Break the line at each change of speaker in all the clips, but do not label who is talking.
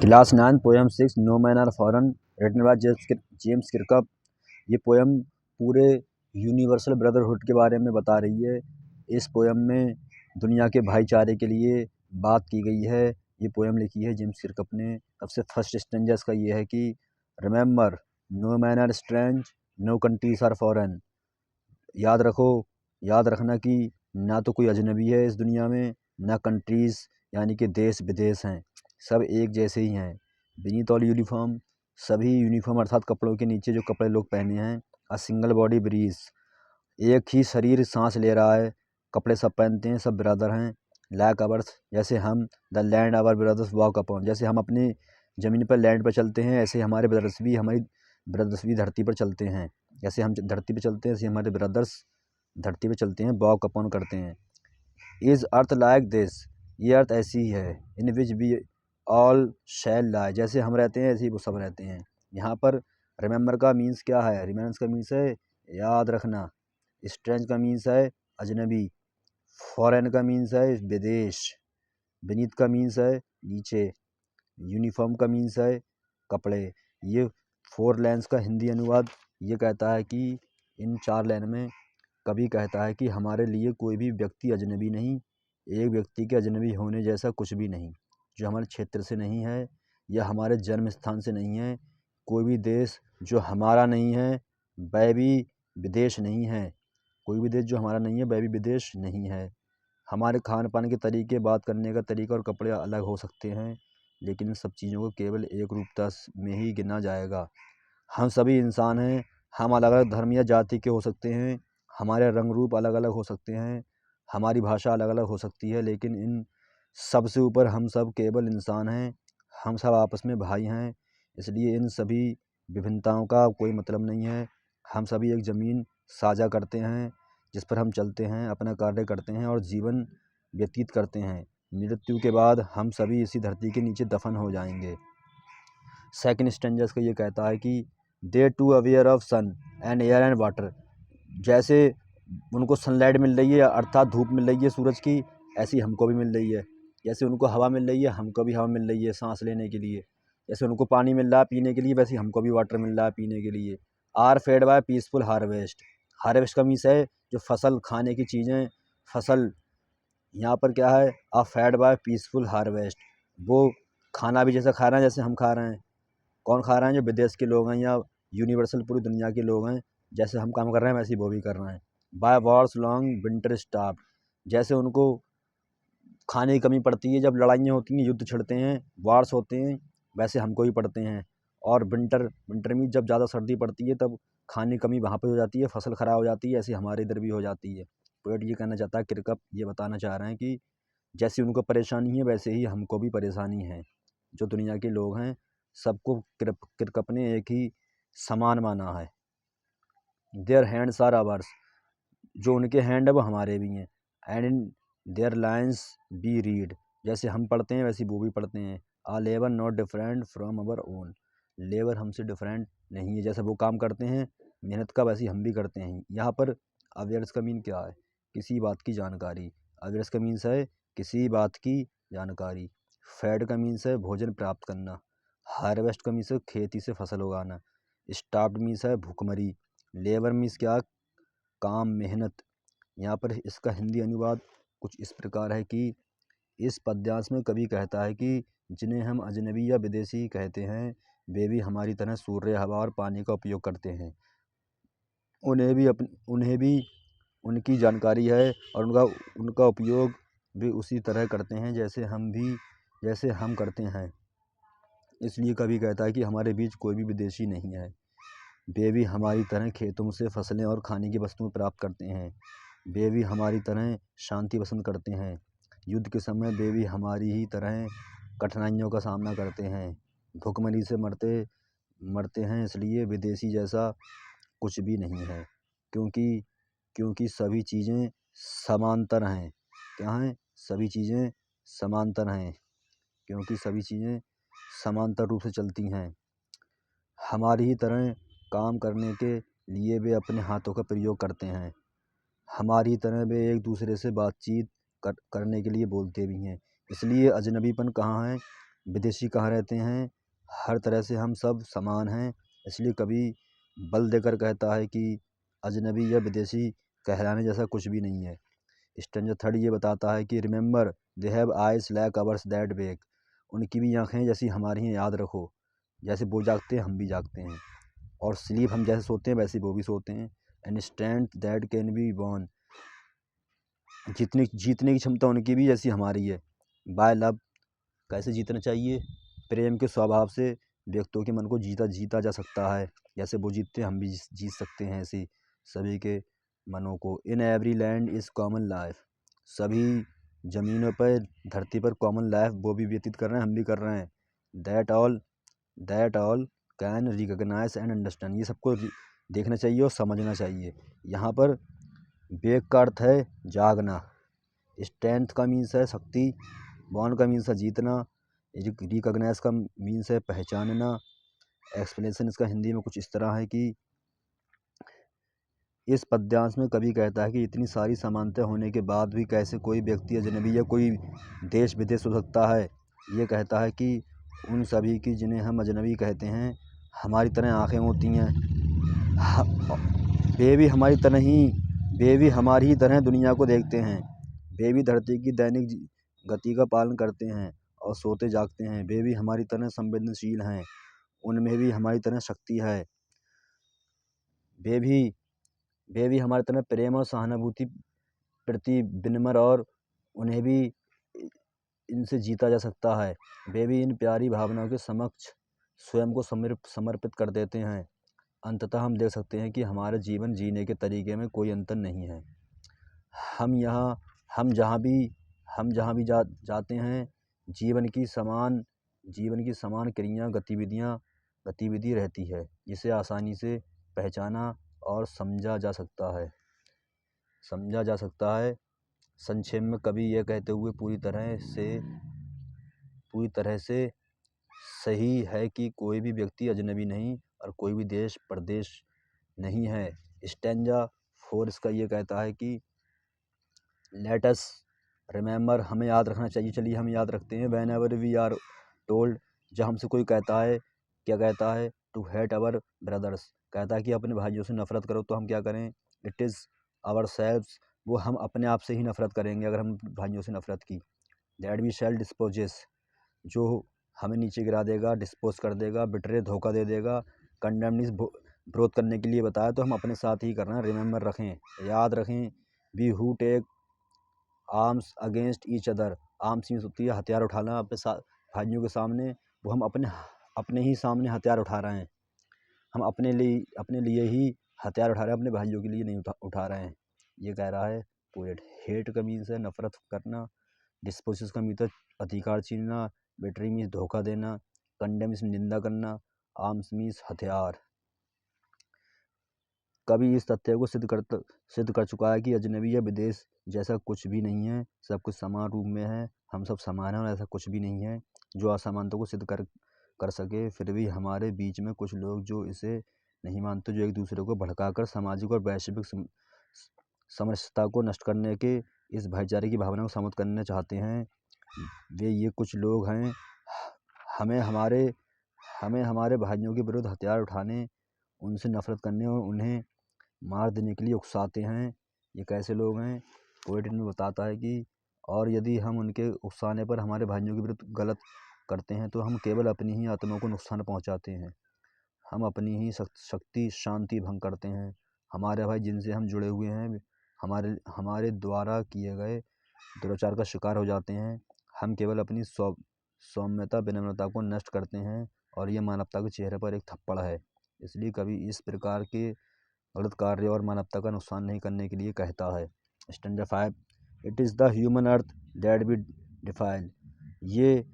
Class 9 poem 6 no man are foreign written by James Kirkup. ये poem पूरे universal brotherhood के बारे में बता रही है। इस पोएम में दुनिया के भाईचारे के लिए बात की गई है। ये पोएम लिखी है जेम्स किर्कप ने। सबसे फर्स्ट स्टैंजा इसका ये है कि remember no man are strange, no countries are foreign. याद रखो, याद रखना कि ना तो कोई अजनबी है इस दुनिया में, ना कंट्रीज़ यानी कि देश विदेश हैं, सब एक जैसे ही हैं। बीनीथ ऑल यूनिफॉर्म, सभी यूनिफॉर्म अर्थात कपड़ों के नीचे जो कपड़े लोग पहने हैं। अ सिंगल बॉडी ब्रीज, एक ही शरीर सांस ले रहा है, कपड़े सब पहनते हैं, सब ब्रदर हैं। लाइक अवर्स, जैसे हम, the land our brothers walk upon, जैसे हम अपनी ज़मीन पर लैंड पर चलते हैं, ऐसे हमारे हमारी ब्रदर्स भी धरती पर चलते हैं। जैसे हम धरती पर चलते हैं, ऐसे हमारे ब्रदर्स धरती पे चलते हैं, वॉक अपॉन करते हैं। इज़ अर्थ लाइक दिस, ये अर्थ ऐसी ही है। इन विच वी ऑल शैल लाई, जैसे हम रहते हैं ऐसे ही वो सब रहते हैं। यहाँ पर रिमेंबर का मीन्स क्या है? रिमेंबरेंस का मीन्स है याद रखना। स्ट्रेंज का मीन्स है अजनबी। फॉरेन का मीन्स है विदेश। बीनीथ का मीन्स है नीचे। यूनिफॉर्म का मीन्स है कपड़े। ये 4 लाइन्स का हिंदी अनुवाद ये कहता है कि इन 4 लाइन में कवि कहता है कि हमारे लिए कोई भी व्यक्ति अजनबी नहीं, एक व्यक्ति के अजनबी होने जैसा कुछ भी नहीं। जो हमारे क्षेत्र से नहीं है या हमारे जन्म स्थान से नहीं है, कोई भी देश जो हमारा नहीं है वह भी विदेश नहीं है। कोई भी देश जो हमारा नहीं है वह भी विदेश नहीं है। हमारे खान पान के तरीके, बात करने का तरीका और कपड़े अलग हो सकते हैं, लेकिन इन सब चीज़ों को केवल एक रूपता में ही गिना जाएगा। हम सभी इंसान हैं। हम अलग अलग धर्म या जाति के हो सकते हैं, हमारे रंग रूप अलग अलग हो सकते हैं, हमारी भाषा अलग अलग हो सकती है, लेकिन इन सबसे ऊपर हम सब केवल इंसान हैं। हम सब आपस में भाई हैं, इसलिए इन सभी विभिन्नताओं का कोई मतलब नहीं है। हम सभी एक ज़मीन साझा करते हैं जिस पर हम चलते हैं, अपना कार्य करते हैं और जीवन व्यतीत करते हैं। मृत्यु के बाद हम सभी इसी धरती के नीचे दफन हो जाएंगे। सेकंड स्टेंजर्स का ये कहता है कि they too aware of sun and air and water, जैसे उनको सनलाइट मिल रही है अर्थात धूप मिल रही है सूरज की, ऐसी हमको भी मिल रही है। जैसे उनको हवा मिल रही है, हमको भी हवा मिल रही है सांस लेने के लिए। जैसे उनको पानी मिल रहा है पीने के लिए, वैसे हमको भी वाटर मिल रहा है पीने के लिए। Are fed by peaceful harvest, harvest का मीन्स है जो फसल खाने की चीज़ें, फसल। यहाँ पर क्या है? आ फेड बाय पीसफुल हार्वेस्ट, वो खाना भी जैसा खा रहे हैं जैसे हम खा रहे हैं। कौन खा रहे हैं? जो विदेश के लोग हैं या यूनिवर्सल पूरी दुनिया के लोग हैं। जैसे हम काम कर रहे हैं वैसे ही वो भी कर रहे हैं। By wars long winter starve, जैसे उनको खाने की कमी पड़ती है जब लड़ाइयाँ होती हैं, युद्ध छिड़ते हैं, वार्स होते हैं, वैसे हमको भी पड़ते हैं। और विंटर में जब ज़्यादा सर्दी पड़ती है तब खाने की कमी वहाँ पे हो जाती है, फसल ख़राब हो जाती है, ऐसे हमारे इधर भी हो जाती है। पोएट ये कहना चाहता है, किर्कप ये बताना चाह रहे हैं कि जैसी उनको परेशानी है वैसे ही हमको भी परेशानी है। जो दुनिया के लोग हैं सबको किर्कप ने एक ही समान माना है। देयर हैंड्स आर आवर्स, जो उनके हैंड है वो हमारे भी हैं। And in their lines be read, जैसे हम पढ़ते हैं वैसे वो भी पढ़ते हैं। A labour not different from our own, labour हमसे डिफरेंट नहीं है। जैसे वो काम करते हैं मेहनत का, वैसे हम भी करते हैं। यहाँ पर अवेयर्स का मीन क्या है? किसी बात की जानकारी। अवेयर्स का मीन्स है किसी बात की जानकारी। फैड का मीन्स है भोजन प्राप्त करना। हार्वेस्ट का मीन्स है खेती से फसल उगाना। स्टार्व्ड मीन्स है भूखमरी। लेबर मीन्स क्या? काम, मेहनत। यहाँ पर इसका हिंदी अनुवाद कुछ इस प्रकार है कि इस पद्यांश में कवि कहता है कि जिन्हें हम अजनबी या विदेशी कहते हैं वे भी हमारी तरह सूर्य, हवा और पानी का उपयोग करते हैं। उन्हें भी उनकी जानकारी है और उनका उपयोग भी उसी तरह करते हैं जैसे हम करते हैं। इसलिए कवि कहता है कि हमारे बीच कोई भी विदेशी नहीं है। वे भी हमारी तरह खेतों से फसलें और खाने की वस्तुएं प्राप्त करते हैं। वे भी हमारी तरह शांति पसंद करते हैं। युद्ध के समय वे भी हमारी ही तरह कठिनाइयों का सामना करते हैं। भुखमरी से मरते मरते हैं, इसलिए विदेशी जैसा कुछ भी नहीं है, क्योंकि क्योंकि सभी चीज़ें समांतर हैं। क्या हैं? सभी चीज़ें समांतर हैं, क्योंकि सभी चीज़ें समांतर रूप से चलती हैं। हमारी ही तरह काम करने के लिए वे अपने हाथों का प्रयोग करते हैं। हमारी तरह वे एक दूसरे से बातचीत करने के लिए बोलते भी हैं। इसलिए अजनबीपन कहाँ है? विदेशी कहाँ रहते हैं, हर तरह से हम सब समान हैं। इसलिए कभी बल देकर कहता है कि अजनबी या विदेशी कहलाने जैसा कुछ भी नहीं है। स्टैंजा 3 ये बताता है कि remember they have eyes like ours that wake, उनकी भी आँखें जैसी हमारी हैं, याद रखो। जैसे वो जागते हैं हम भी जागते हैं, और स्लीप हम जैसे सोते हैं वैसे वो भी सोते हैं। And strength that can be won, जीतने की क्षमता उनकी भी जैसी हमारी है। बाय लव, कैसे जीतना चाहिए, प्रेम के स्वभाव से व्यक्तियों के मन को जीता जा सकता है। जैसे वो जीतते हैं हम भी जीत सकते हैं, ऐसे सभी के मनों को। In every land is common life, सभी ज़मीनों पर, धरती पर कॉमन लाइफ वो भी व्यतीत कर रहे हैं, हम भी कर रहे हैं। That all can recognise and understand, ये सबको देखना चाहिए और समझना चाहिए। यहाँ पर वेक का अर्थ है जागना, स्ट्रेंथ का मीन्स है शक्ति, बॉर्न का मीन्स है जीतना, रिकॉग्नाइज का मीन्स है पहचानना। एक्सप्लेनेशन इसका हिंदी में कुछ इस तरह है कि इस पद्यांश में कवि कहता है कि इतनी सारी समानता होने के बाद भी कैसे कोई व्यक्ति अजनबी या कोई देश विदेश हो सकता है। ये कहता है कि उन सभी की जिन्हें हम अजनबी कहते हैं, हमारी तरह आँखें होती हैं, वे भी हमारी ही तरह दुनिया को देखते हैं। वे भी धरती की दैनिक गति का पालन करते हैं और सोते जागते हैं। वे भी हमारी तरह संवेदनशील हैं, उनमें भी हमारी तरह शक्ति है। वे भी हमारी तरह प्रेम और सहानुभूति प्रति विनम्र, और उन्हें भी इनसे जीता जा सकता है। वे भी इन प्यारी भावनाओं के समक्ष स्वयं को समर्पित कर देते हैं। अंततः हम देख सकते हैं कि हमारे जीवन जीने के तरीके में कोई अंतर नहीं है। हम जहाँ भी जाते हैं, जीवन की समान गतिविधि रहती है, जिसे आसानी से पहचाना और समझा जा सकता है। संक्षेप में कवि यह कहते हुए पूरी तरह से सही है कि कोई भी व्यक्ति अजनबी नहीं और कोई भी देश प्रदेश नहीं है। स्टैंजा 4 इसका ये कहता है कि लेट अस रिमेंबर, हमें याद रखना चाहिए, चलिए हम याद रखते हैं। Whenever we are told, जब हमसे कोई कहता है, क्या कहता है, टू हेट अवर ब्रदर्स, कहता है कि अपने भाइयों से नफरत करो, तो हम क्या करें, इट इज़ आवर सेल्व्स, वो हम अपने आप से ही नफरत करेंगे अगर हम भाइयों से नफरत की। दैट वी शैल डिस्पोजेस, जो हमें नीचे गिरा देगा, डिस्पोज कर देगा, बिटरे धोखा दे देगा, कंडेमनीज विरोध करने के लिए बताया तो हम अपने साथ ही करना है। रिमेंबर रखें, याद रखें, we who take arms against each other, arms means होती है हथियार उठाना अपने भाइयों के सामने, वो हम अपने ही सामने हथियार उठा रहे हैं। हम अपने लिए ही हथियार उठा रहे हैं, अपने भाइयों के लिए नहीं उठा रहे हैं। ये कह रहा है पोएट। हेट का मीन्स है नफरत करना, डिस्पोजेस का मीन्स अधिकार छीनना, बेटरी मीन्स धोखा देना, कंडेम मीन्स निंदा करना, आर्म्स मीन्स हथियार। कभी इस तथ्य को सिद्ध कर चुका है कि अजनबी या विदेश जैसा कुछ भी नहीं है, सब कुछ समान रूप में है, हम सब समान हैं और ऐसा कुछ भी नहीं है जो असमानता को सिद्ध कर सके। फिर भी हमारे बीच में कुछ लोग जो इसे नहीं मानते, जो एक दूसरे को भड़काकर सामाजिक और वैश्विक समरसता को नष्ट करने के इस भाईचारे की भावना को समाप्त करना चाहते हैं। ये कुछ लोग हैं, हमें हमारे भाइयों के विरुद्ध हथियार उठाने, उनसे नफरत करने और उन्हें मार देने के लिए उकसाते हैं। ये कैसे लोग हैं, पोएट इनमें बताता है कि और यदि हम उनके उकसाने पर हमारे भाइयों के विरुद्ध गलत करते हैं तो हम केवल अपनी ही आत्मा को नुकसान पहुंचाते हैं, हम अपनी ही शक्ति शांति भंग करते हैं। हमारे भाई जिनसे हम जुड़े हुए हैं हमारे द्वारा किए गए दुराचार का शिकार हो जाते हैं। हम केवल अपनी सौम्यता विनम्रता को नष्ट करते हैं, और यह मानवता के चेहरे पर एक थप्पड़ है। इसलिए कभी इस प्रकार के गलत कार्य और मानवता का नुकसान नहीं करने के लिए कहता है। Stanza 5, it is the human earth that we defile, ये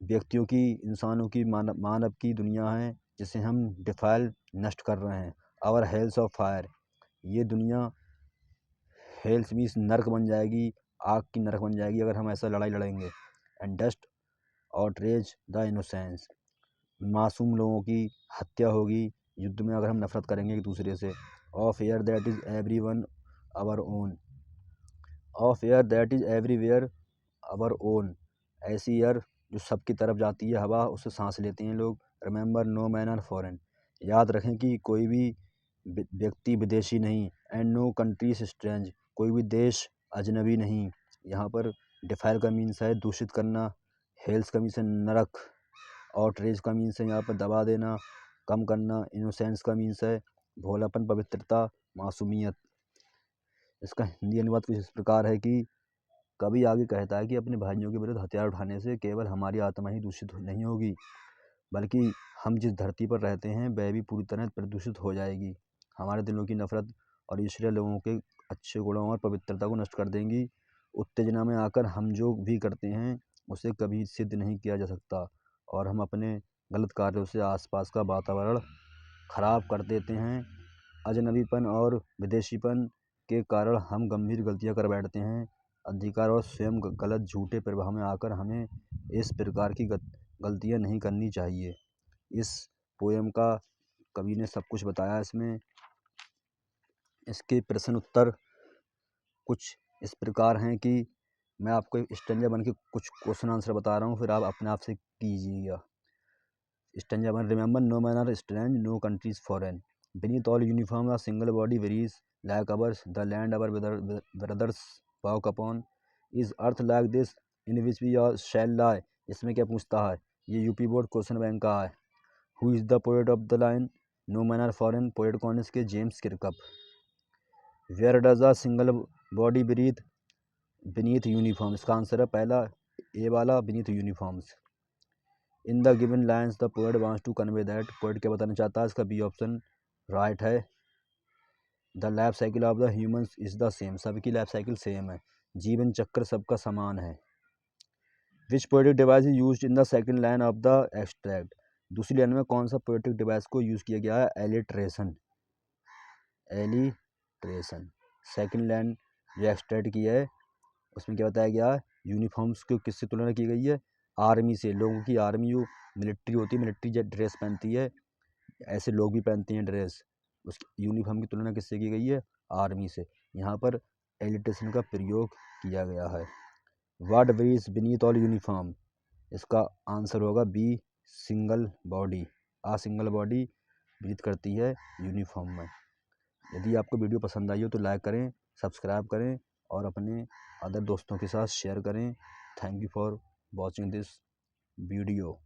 व्यक्तियों की, इंसानों की, मानव की दुनिया है जिसे हम डिफाइल नष्ट कर रहे हैं। आवर हेल्स ऑफ फायर, ये दुनिया हेल्स मीन्स नर्क बन जाएगी, आग की नरक बन जाएगी अगर हम ऐसा लड़ाई लड़ेंगे। And dust outrage the innocence, मासूम लोगों की हत्या होगी युद्ध में अगर हम नफरत करेंगे एक दूसरे से। Of air that is everyone our own, of air that is everywhere our own, ऐसी एयर जो सबकी तरफ जाती है हवा, उससे सांस लेते हैं लोग। Remember no man are foreign, याद रखें कि कोई भी व्यक्ति विदेशी नहीं। And no country is strange, कोई भी देश अजनबी नहीं। यहाँ पर डिफाइल का मीन्स है दूषित करना, हेल्स का मीन्स है नरक, आउटरेज का मीन्स है यहाँ पर दबा देना, कम करना। इनोसेंस का मीन्स है भोलापन, पवित्रता, मासूमियत। इसका हिंदी अनुवाद कुछ इस प्रकार है कि कवि आगे कहता है कि अपने भाइयों के विरुद्ध हथियार उठाने से केवल हमारी आत्मा ही दूषित नहीं होगी, बल्कि हम जिस धरती पर रहते हैं वह भी पूरी तरह प्रदूषित हो जाएगी। हमारे दिलों की नफरत और ईर्ष्या लोगों के अच्छे गुणों और पवित्रता को नष्ट कर देंगी। उत्तेजना में आकर हम जो भी करते हैं उसे कभी सिद्ध नहीं किया जा सकता, और हम अपने गलत कार्यों से आसपास का वातावरण खराब कर देते हैं। अजनबीपन और विदेशीपन के कारण हम गंभीर गलतियां कर बैठते हैं। अधिकार और स्वयं गलत झूठे प्रभाव में आकर हमें इस प्रकार की गलतियां नहीं करनी चाहिए। इस पोएम का कवि ने सब कुछ बताया इसमें। इसके प्रश्न उत्तर कुछ इस प्रकार हैं कि मैं आपको स्टैंजा बन के कुछ क्वेश्चन आंसर बता रहा हूँ, फिर आप अपने आप से कीजिएगा। Stanza 1, remember no man are strange, no country is foreign, beneath all uniform a single body varies like ours, the land our brothers walk upon, is earth like this in which we all shall lie। इसमें क्या पूछता है, ये UP board question bank का है। Who is the poet of the line, no man are foreign, poet कौन इसके, James Kirkup. Where does a single body breathe, beneath uniform, इसका आंसर है पहला ए वाला, beneath uniforms. In the given lines the poet wants to convey that, poet क्या बताना चाहता है, इसका बी ऑप्शन राइट है। The life cycle of the humans is the same, सबकी लाइफ साइकिल सेम है, जीवन चक्र सबका समान है। Which poetic device is used in the second line of the extract, दूसरी लाइन में कौन सा पोएटिक डिवाइस को यूज किया गया है, एलिट्रेशन, एलिट्रेशन। सेकंड लाइन जो एक्सट्रैक्ट की है उसमें क्या बताया गया है, यूनिफॉर्म्स को किससे तुलना की गई है, आर्मी से। लोगों की आर्मी जो मिलिट्री होती है, मिलिट्री जो ड्रेस पहनती है, ऐसे लोग भी पहनते हैं ड्रेस, उस यूनिफॉर्म की तुलना किससे की गई है, आर्मी से। यहाँ पर एलिट्रेशन का प्रयोग किया गया है। What breathes beneath all uniform, इसका आंसर होगा B, single body. A single body breathe करती है यूनिफॉर्म में। यदि आपको वीडियो पसंद आई हो तो लाइक करें, सब्सक्राइब करें और अपने अदर दोस्तों के साथ शेयर करें। Thank you for watching this video.